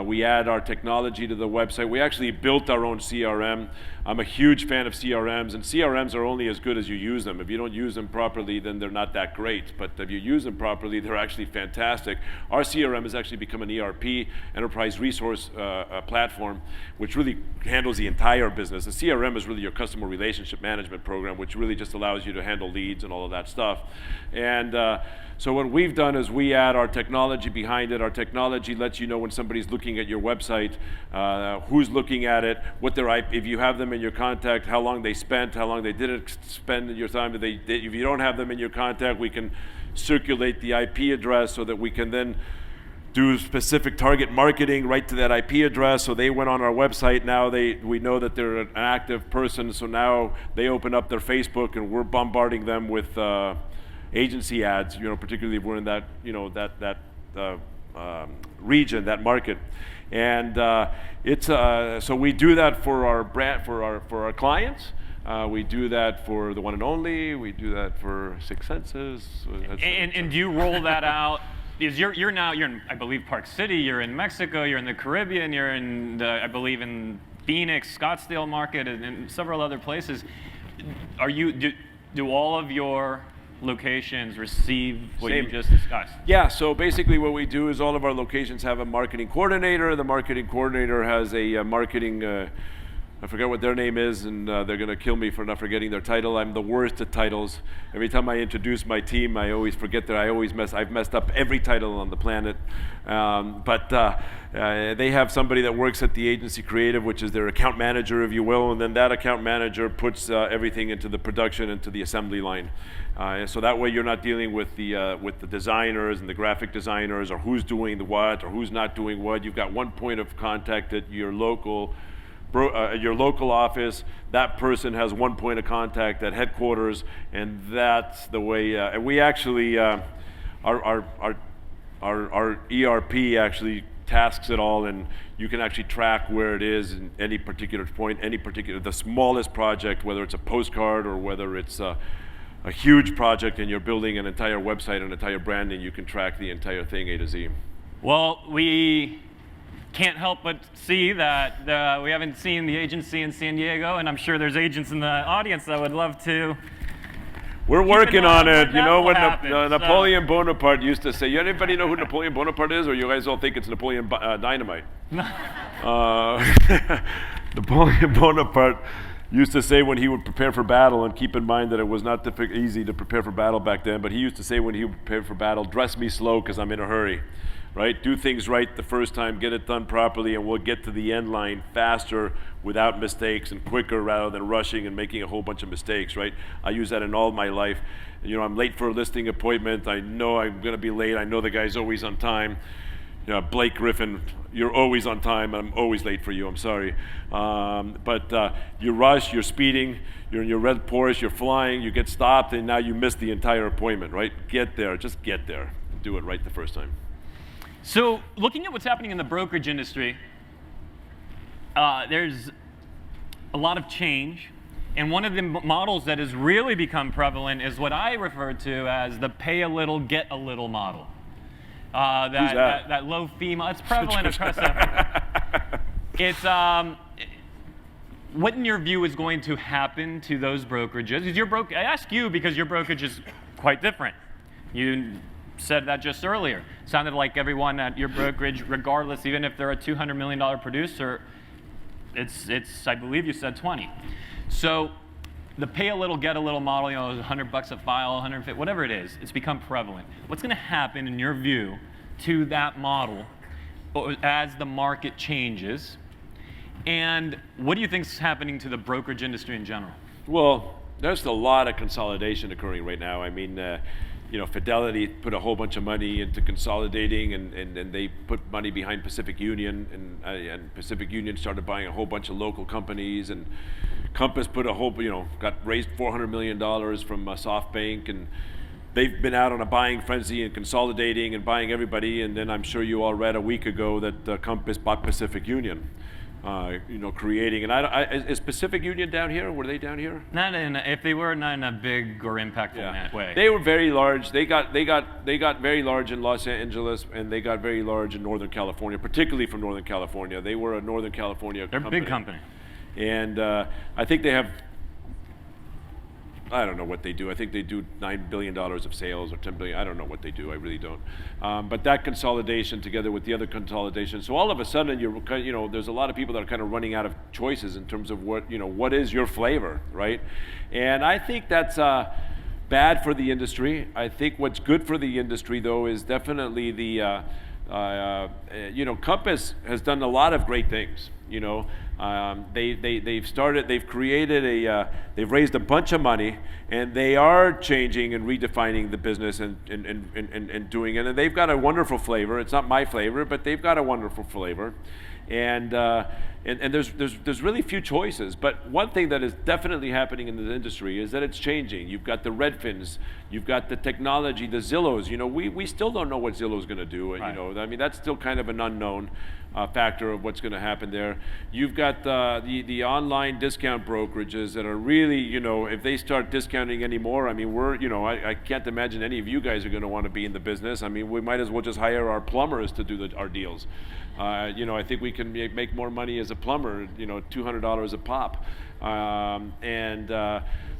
S2: We add our technology to the website. We actually built our own CRM. I'm a huge fan of CRMs, and CRMs are only as good as you use them. If you don't use them properly, then they're not that great. But if you use them properly, they're actually fantastic. Our CRM has actually become an ERP, enterprise resource platform, which really handles the entire business. The CRM is really your customer relationship management program, which really just allows you to handle leads and all of that stuff. And so what we've done is we add our technology behind it. Our technology lets you know when somebody's looking at your website, who's looking at it, what their if you have them in your contact, how long they spent, how long they didn't spend in your time. If you don't have them in your contact, we can circulate the IP address so that we can then do specific target marketing right to that IP address. So they went on our website. Now we know that they're an active person. So now they open up their Facebook, and we're bombarding them with agency ads, particularly if we're in that, that region, that market. And so we do that for our brand, for our clients. We do that for the One and Only. We do that for Six Senses.
S1: And do you roll that out? Because you're in, I believe, Park City. You're in Mexico. You're in the Caribbean. You're in, I believe, in Phoenix, Scottsdale market, and several other places. Do all of your locations receive what you just discussed?
S2: Yeah, so basically what we do is all of our locations have a marketing coordinator. The marketing coordinator has a marketing, I forget what their name is, and they're going to kill me for not forgetting their title. I'm the worst at titles. Every time I introduce my team, I always forget that I've messed up every title on the planet. But they have somebody that works at the agency creative, which is their account manager, if you will, and then that account manager puts everything into the production, into the assembly line. So that way you're not dealing with the designers and the graphic designers, or who's doing the what or who's not doing what. You've got one point of contact at your local office. That person has one point of contact at headquarters, and that's the way. And we actually, our ERP actually tasks it all, and you can actually track where it is in any particular point, the smallest project, whether it's a postcard or whether it's a huge project and you're building an entire website, an entire branding, you can track the entire thing A to Z.
S1: Well, we can't help but see that we haven't seen the agency in San Diego, and I'm sure there's agents in the audience that would love to.
S2: We're working on it. You know, when
S1: happen,
S2: Napoleon Bonaparte used to say, anybody know who Napoleon Bonaparte is, or you guys all think it's Napoleon Dynamite? Napoleon Bonaparte used to say when he would prepare for battle, and keep in mind that it was not easy to prepare for battle back then, but he used to say when he would prepare for battle, dress me slow because I'm in a hurry. Right? Do things right the first time, get it done properly, and we'll get to the end line faster without mistakes and quicker rather than rushing and making a whole bunch of mistakes, right? I use that in all my life. You know, I'm late for a listing appointment. I know I'm going to be late. I know the guy's always on time. You know, Blake Griffin, you're always on time. I'm always late for you. I'm sorry. But you rush, you're speeding, you're in your red Porsche, you're flying, you get stopped, and now you miss the entire appointment, right? Get there. Just get there. Do it right the first time.
S1: So looking at what's happening in the brokerage industry, there's a lot of change. And one of the models that has really become prevalent is what I refer to as the pay a little, get a little model. That low fee model. It's prevalent across everything. It's what in your view is going to happen to those brokerages? I ask you because your brokerage is quite different. You said that just earlier. Sounded like everyone at your brokerage, regardless, even if they're a $200 million producer, it's I believe you said 20. So the pay a little, get a little model, you know, $100 a file, 150, whatever it is, it's become prevalent. What's going to happen, in your view, to that model as the market changes? And what do you think is happening to the brokerage industry in general?
S2: Well, there's a lot of consolidation occurring right now. I mean, you know, Fidelity put a whole bunch of money into consolidating, and they put money behind Pacific Union, and Pacific Union started buying a whole bunch of local companies, and Compass put got raised $400 million from SoftBank, and they've been out on a buying frenzy and consolidating and buying everybody. And then I'm sure you all read a week ago that Compass bought Pacific Union. Creating, and is Pacific Union down here? Were they down here?
S1: If they were, not in a big or impactful way.
S2: They were very large. They got very large in Los Angeles, and they got very large in Northern California, particularly from Northern California. They were a Northern California company.
S1: They're a big company.
S2: And I think they have, I don't know what they do. I think they do $9 billion of sales or $10 billion. I don't know what they do. I really don't. But that consolidation together with the other consolidation. So all of a sudden, there's a lot of people that are kind of running out of choices in terms of what is your flavor, right? And I think that's bad for the industry. I think what's good for the industry, though, is definitely the, Compass has done a lot of great things. They've raised a bunch of money, and they are changing and redefining the business and doing it. And they've got a wonderful flavor. It's not my flavor, but they've got a wonderful flavor. And there's really few choices. But one thing that is definitely happening in the industry is that it's changing. You've got the Redfins, you've got the technology, the Zillows. We still don't know what Zillow's going to do.
S1: Right.
S2: I mean, that's still kind of an unknown factor of what's going to happen there. there. You've got the online discount brokerages that are really, if they start discounting anymore, I mean, I can't imagine any of you guys are going to want to be in the business. I mean, we might as well just hire our plumbers to do our deals. I think we can make more money as a plumber, $200 a pop.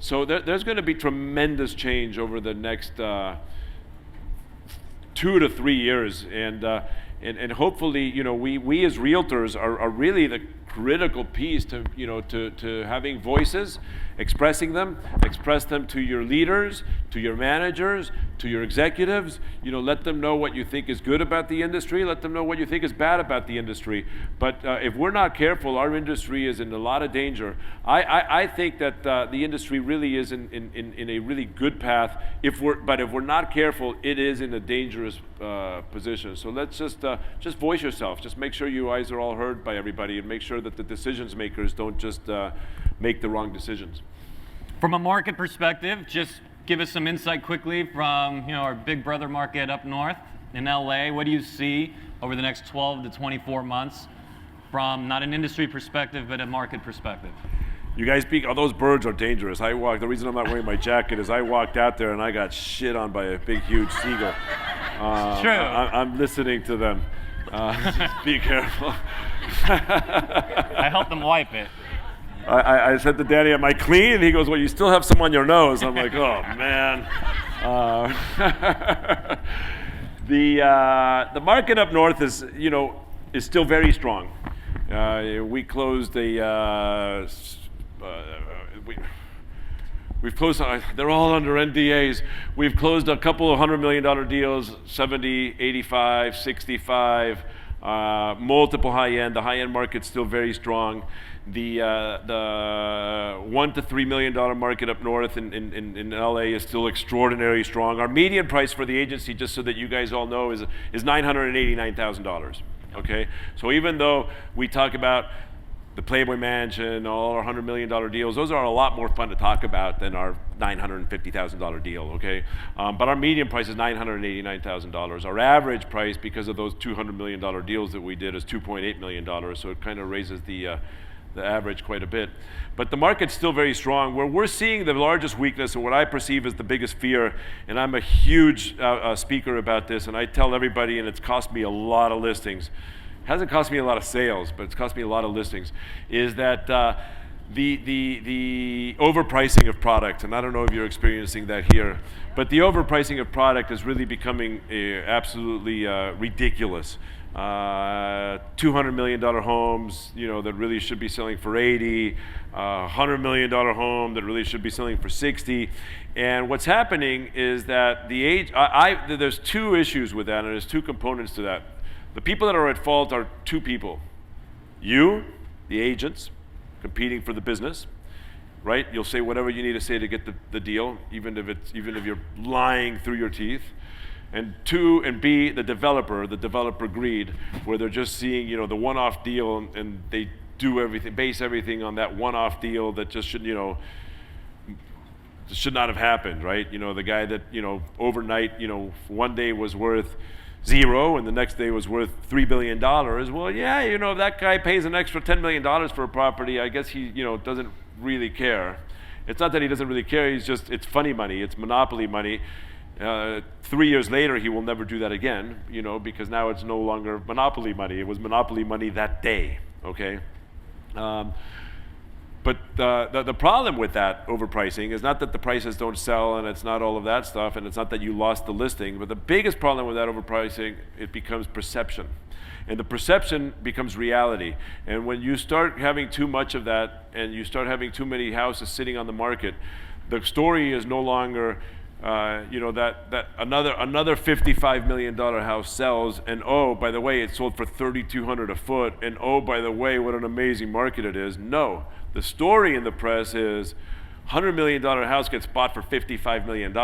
S2: So there's going to be tremendous change over the next 2 to 3 years, and hopefully, we as realtors are really the critical piece to having voices, express them to your leaders, to your managers, to your executives. Let them know what you think is good about the industry. Let them know what you think is bad about the industry. But if we're not careful, our industry is in a lot of danger. I think that the industry really is in a really good path. But if we're not careful, it is in a dangerous position. So let's just voice yourself. Just make sure you guys are all heard by everybody, and make sure that the decisions makers don't just make the wrong decisions.
S1: From a market perspective, just give us some insight quickly from our big brother market up north in LA. What do you see over the next 12 to 24 months from not an industry perspective, but a market perspective?
S2: You guys speak, those birds are dangerous. The reason I'm not wearing my jacket is I walked out there and I got shit on by a big, huge seagull.
S1: It's true.
S2: I'm listening to them. Be careful.
S1: I helped them wipe it.
S2: I said to Danny, am I clean? And he goes, well, you still have some on your nose. I'm like, oh, man. The market up north is still very strong. We closed we've closed, they're all under NDAs. We've closed a couple of $100 million deals, 70, 85, 65, multiple high-end. The high-end market's still very strong. The $1 to $3 million market up north in LA is still extraordinarily strong. Our median price for the agency, just so that you guys all know, is $989,000. Okay, so even though we talk about the Playboy Mansion, all our $100 million deals, those are a lot more fun to talk about than our $950,000 deal, okay? But our median price is $989,000. Our average price, because of those $200 million deals that we did, is $2.8 million, so it kind of raises the average quite a bit. But the market's still very strong. Where we're seeing the largest weakness, and what I perceive as the biggest fear, and I'm a huge speaker about this, and I tell everybody, and it's cost me a lot of listings. It hasn't cost me a lot of sales, but it's cost me a lot of listings, is that the overpricing of product, and I don't know if you're experiencing that here, but the overpricing of product is really becoming absolutely ridiculous. $200 million homes, that really should be selling for 80, $100 million home that really should be selling for 60. And what's happening is that there's two issues with that, and there's two components to that. The people that are at fault are two people. You, the agents, competing for the business, right? You'll say whatever you need to say to get the deal, even if you're lying through your teeth. And B, the developer greed, where they're just seeing, the one-off deal, and they do everything, base everything on that one-off deal that just should not have happened, right? The guy that, overnight, one day was worth zero and the next day was worth $3 billion. Well, yeah, if that guy pays an extra $10 million for a property, I guess he, doesn't really care. It's not that he doesn't really care, it's funny money, it's monopoly money. 3 years later, he will never do that again, because now it's no longer monopoly money. It was monopoly money that day, okay? But the problem with that overpricing is not that the prices don't sell, and it's not all of that stuff, and it's not that you lost the listing, but the biggest problem with that overpricing, it becomes perception. And the perception becomes reality. And when you start having too much of that, and you start having too many houses sitting on the market, the story is no longer that another $55 million house sells, and oh, by the way, it sold for $3,200 a foot, and oh, by the way, what an amazing market it is. No, the story in the press is $100 million house gets bought for $55 million,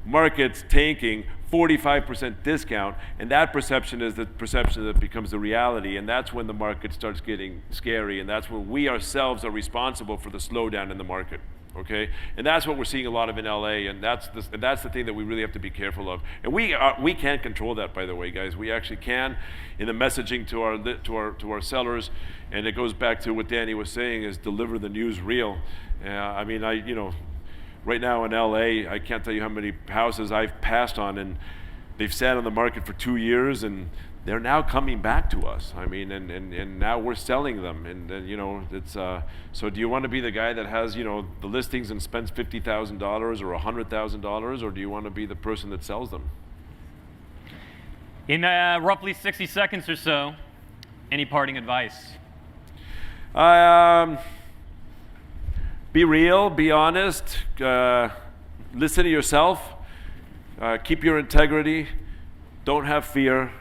S2: market's tanking, 45% discount, and that perception is the perception that becomes the reality, and that's when the market starts getting scary, and that's when we ourselves are responsible for the slowdown in the market. Okay, and that's what we're seeing a lot of in LA, and that's the thing that we really have to be careful of. And we can't control that, by the way, guys. We actually can in the messaging to our sellers, and it goes back to what Danny was saying: is deliver the news real. I mean, right now in LA, I can't tell you how many houses I've passed on, and they've sat on the market for 2 years, and they're now coming back to us. I mean, and now we're selling them, and it's so do you want to be the guy that has the listings and spends $50,000 or $100,000, or do you want to be the person that sells them?
S1: In roughly 60 seconds or so, any parting advice?
S2: Be real, be honest, listen to yourself, keep your integrity, don't have fear.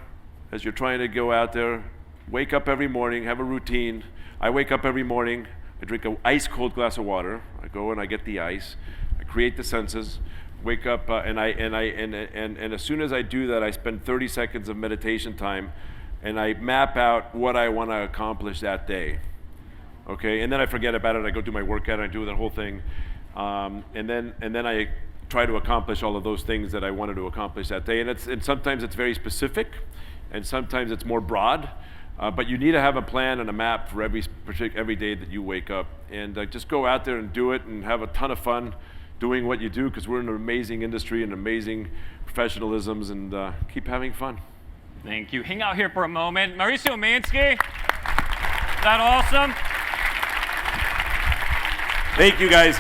S2: As you're trying to go out there, wake up every morning, have a routine. I wake up every morning, I drink an ice cold glass of water. I go and I get the ice. I create the senses. Wake up and as soon as I do that, I spend 30 seconds of meditation time, and I map out what I want to accomplish that day. Okay, and then I forget about it. I go do my workout. I do that whole thing, and then I try to accomplish all of those things that I wanted to accomplish that day. And sometimes it's very specific, and sometimes it's more broad, but you need to have a plan and a map for every day that you wake up. And just go out there and do it and have a ton of fun doing what you do, because we're in an amazing industry and amazing professionalisms, and keep having fun.
S1: Thank you. Hang out here for a moment. Mauricio Umansky, is that awesome?
S2: Thank you, guys.